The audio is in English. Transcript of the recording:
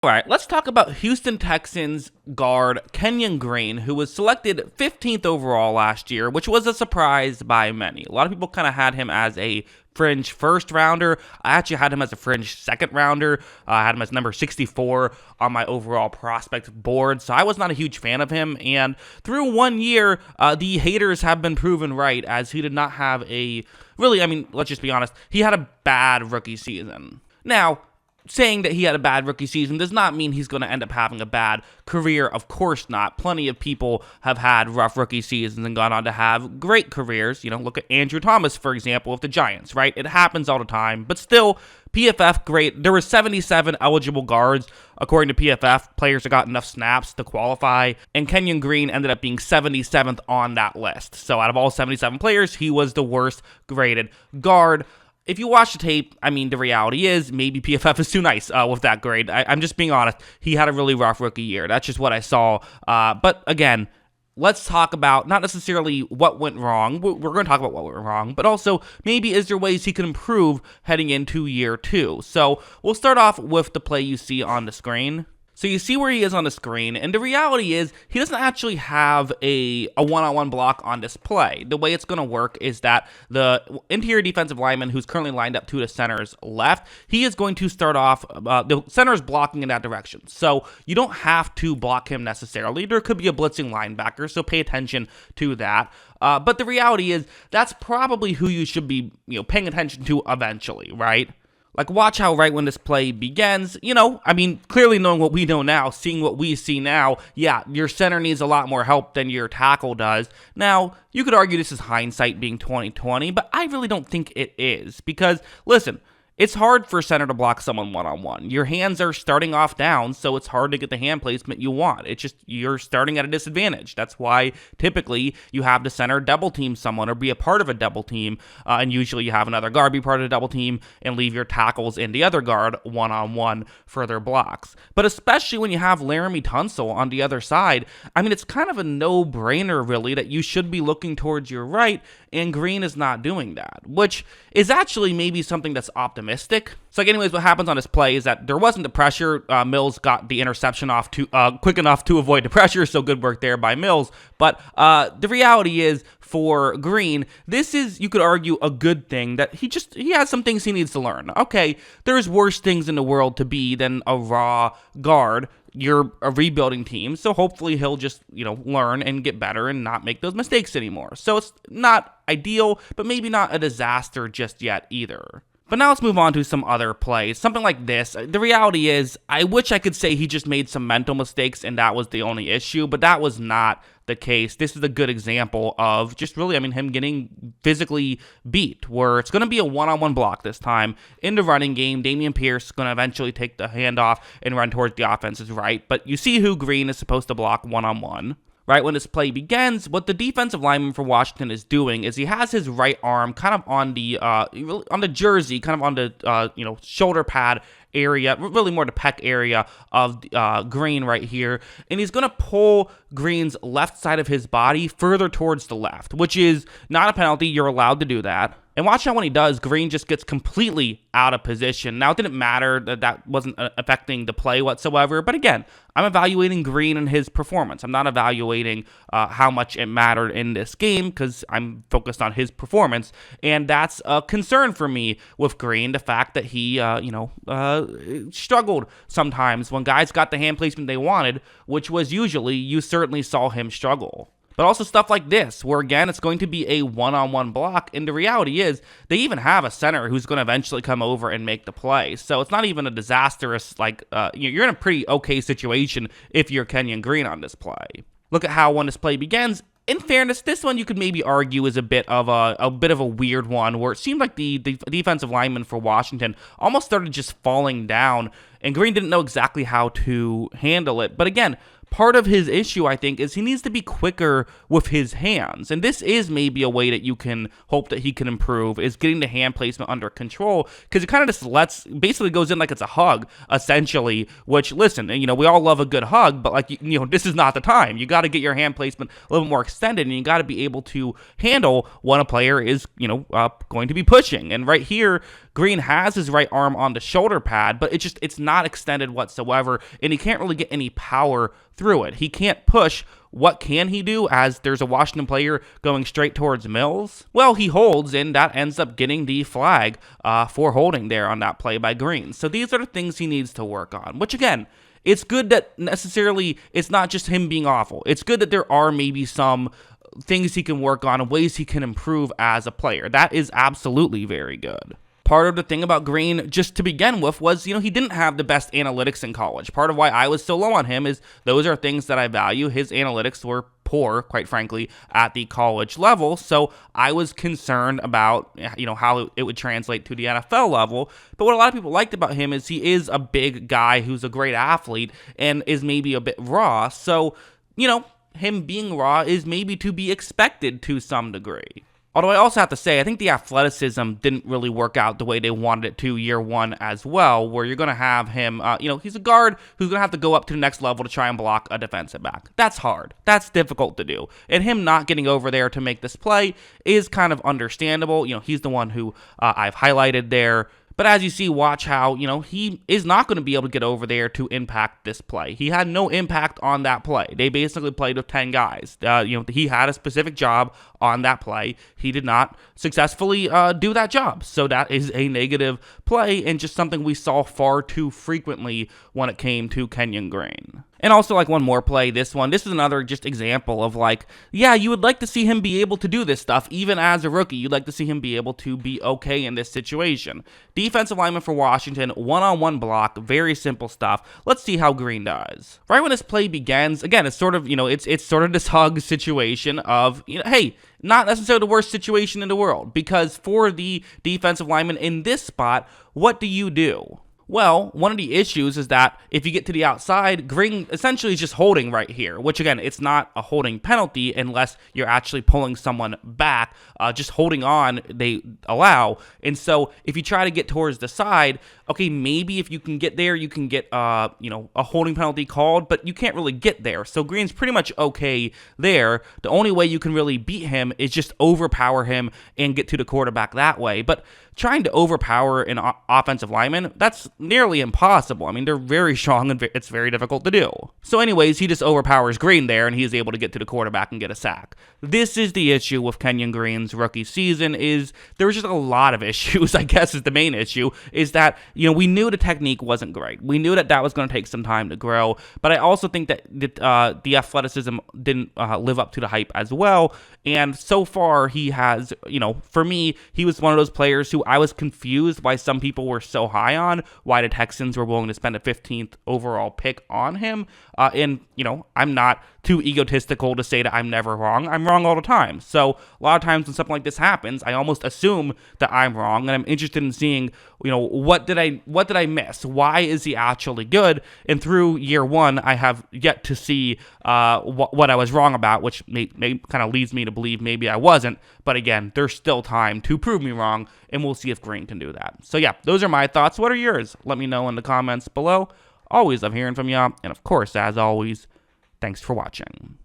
All right, let's talk about Houston Texans guard Kenyon Green, who was selected 15th overall last year, which was a surprise by many. A lot of people kind of had him as a fringe first rounder. I actually had him as a fringe second rounder. I had him as number 64 on my overall prospect board, so I was not a huge fan of him. And through 1 year, the haters have been proven right, as he did not have let's just be honest, he had a bad rookie season. Now, saying that he had a bad rookie season does not mean he's going to end up having a bad career. Of course not. Plenty of people have had rough rookie seasons and gone on to have great careers. Look at Andrew Thomas, for example, of the Giants, right? It happens all the time, but still, PFF great. There were 77 eligible guards, according to PFF, players that got enough snaps to qualify, and Kenyon Green ended up being 77th on that list. So out of all 77 players, he was the worst graded guard. If you watch the tape, the reality is maybe PFF is too nice with that grade. I'm just being honest. He had a really rough rookie year. That's just what I saw. But again, let's talk about not necessarily what went wrong. We're going to talk about what went wrong, but also maybe is there ways he can improve heading into year 2. So we'll start off with the play you see on the screen. So you see where he is on the screen, and the reality is he doesn't actually have a one-on-one block on this play. The way it's going to work is that the interior defensive lineman who's currently lined up to the center's left, he is going to start off, the center is blocking in that direction. So you don't have to block him necessarily. There could be a blitzing linebacker, so pay attention to that. But the reality is that's probably who you should be paying attention to eventually, right? Like, watch how right when this play begins, clearly knowing what we know now, seeing what we see now, yeah, your center needs a lot more help than your tackle does. Now, you could argue this is hindsight being 2020, but I really don't think it is. Because, listen, it's hard for center to block someone one-on-one. Your hands are starting off down, so it's hard to get the hand placement you want. It's just you're starting at a disadvantage. That's why typically you have the center double team someone or be a part of a double team, and usually you have another guard be part of the double team and leave your tackles in the other guard one-on-one for their blocks. But especially when you have Laramie Tunsil on the other side, it's kind of a no-brainer really that you should be looking towards your right, and Green is not doing that, which is actually maybe something that's optimistic. So anyways, what happens on this play is that there wasn't the pressure. Mills got the interception off quick enough to avoid the pressure, so good work there by Mills. But the reality is, for Green, this is, you could argue, a good thing that he has some things he needs to learn. Okay, there's worse things in the world to be than a raw guard. You're a rebuilding team, so hopefully he'll just, learn and get better and not make those mistakes anymore. So it's not ideal, but maybe not a disaster just yet either. But now let's move on to some other plays. Something like this. The reality is, I wish I could say he just made some mental mistakes and that was the only issue, but that was not the case. This is a good example of just really, him getting physically beat, where it's going to be a one-on-one block this time in the running game. Dameon Pierce is going to eventually take the handoff and run towards the offense's right, but you see who Green is supposed to block one-on-one. Right when this play begins, what the defensive lineman for Washington is doing is he has his right arm kind of on the jersey, kind of on the shoulder pad area, really more the pec area of Green right here, and he's going to pull Green's left side of his body further towards the left, which is not a penalty. You're allowed to do that. And watch how when he does, Green just gets completely out of position. Now, it didn't matter that wasn't affecting the play whatsoever. But again, I'm evaluating Green and his performance. I'm not evaluating how much it mattered in this game because I'm focused on his performance. And that's a concern for me with Green, the fact that he, struggled sometimes when guys got the hand placement they wanted, which was usually, you certainly saw him struggle. But also stuff like this, where again, it's going to be a one-on-one block, and the reality is, they even have a center who's going to eventually come over and make the play. So it's not even a disastrous, you're in a pretty okay situation if you're Kenyon Green on this play. Look at how when this play begins. In fairness, this one you could maybe argue is a bit of a weird one, where it seemed like the defensive lineman for Washington almost started just falling down, and Green didn't know exactly how to handle it. But again, part of his issue, I think, is he needs to be quicker with his hands. And this is maybe a way that you can hope that he can improve, is getting the hand placement under control, because it kind of just basically goes in like it's a hug, essentially, which, listen, we all love a good hug, but this is not the time. You got to get your hand placement a little bit more extended, and you got to be able to handle when a player is, going to be pushing. And right here, Green has his right arm on the shoulder pad, but it's not extended whatsoever, and he can't really get any power through it. He can't push. What can he do as there's a Washington player going straight towards Mills? Well, he holds, and that ends up getting the flag for holding there on that play by Green. So these are the things he needs to work on, which again, it's good that necessarily it's not just him being awful. It's good that there are maybe some things he can work on and ways he can improve as a player. That is absolutely very good. Part of the thing about Green, just to begin with, was, he didn't have the best analytics in college. Part of why I was so low on him is those are things that I value. His analytics were poor, quite frankly, at the college level. So I was concerned about, how it would translate to the NFL level. But what a lot of people liked about him is he is a big guy who's a great athlete and is maybe a bit raw. So, him being raw is maybe to be expected to some degree. Although I also have to say, I think the athleticism didn't really work out the way they wanted it to year one as well, where you're going to have him, he's a guard who's going to have to go up to the next level to try and block a defensive back. That's hard. That's difficult to do. And him not getting over there to make this play is kind of understandable. He's the one who I've highlighted there. But as you see, watch how, he is not going to be able to get over there to impact this play. He had no impact on that play. They basically played with 10 guys. He had a specific job on that play. He did not successfully do that job. So that is a negative play and just something we saw far too frequently when it came to Kenyon Green. And also, one more play, this is another just example of, you would like to see him be able to do this stuff, even as a rookie. You'd like to see him be able to be okay in this situation. Defensive lineman for Washington, one-on-one block, very simple stuff. Let's see how Green does. Right when this play begins, again, it's sort of, it's sort of this hug situation of, hey, not necessarily the worst situation in the world, because for the defensive lineman in this spot, what do you do? Well, one of the issues is that if you get to the outside, Green essentially is just holding right here, which again, it's not a holding penalty unless you're actually pulling someone back. Just holding on, they allow. And so if you try to get towards the side, okay, maybe if you can get there, you can get, a holding penalty called, but you can't really get there. So Green's pretty much okay there. The only way you can really beat him is just overpower him and get to the quarterback that way. But trying to overpower an offensive lineman, that's nearly impossible. I mean, they're very strong and it's very difficult to do. So anyways, he just overpowers Green there and he is able to get to the quarterback and get a sack. This is the issue with Kenyon Green's rookie season is there's just a lot of issues, I guess is the main issue, is that, we knew the technique wasn't great. We knew that was going to take some time to grow, but I also think that the athleticism didn't live up to the hype as well. And so far he has, for me, he was one of those players who I was confused why some people were so high on, why the Texans were willing to spend a 15th overall pick on him. And, I'm not too egotistical to say that I'm never wrong. I'm wrong all the time. So a lot of times when something like this happens, I almost assume that I'm wrong, and I'm interested in seeing, what did I miss? Why is he actually good? And through year one, I have yet to see what I was wrong about, which may kind of leads me to believe maybe I wasn't. But again, there's still time to prove me wrong, and we'll see if Green can do that. So yeah, those are my thoughts. What are yours? Let me know in the comments below. Always love hearing from y'all, and of course, as always, thanks for watching.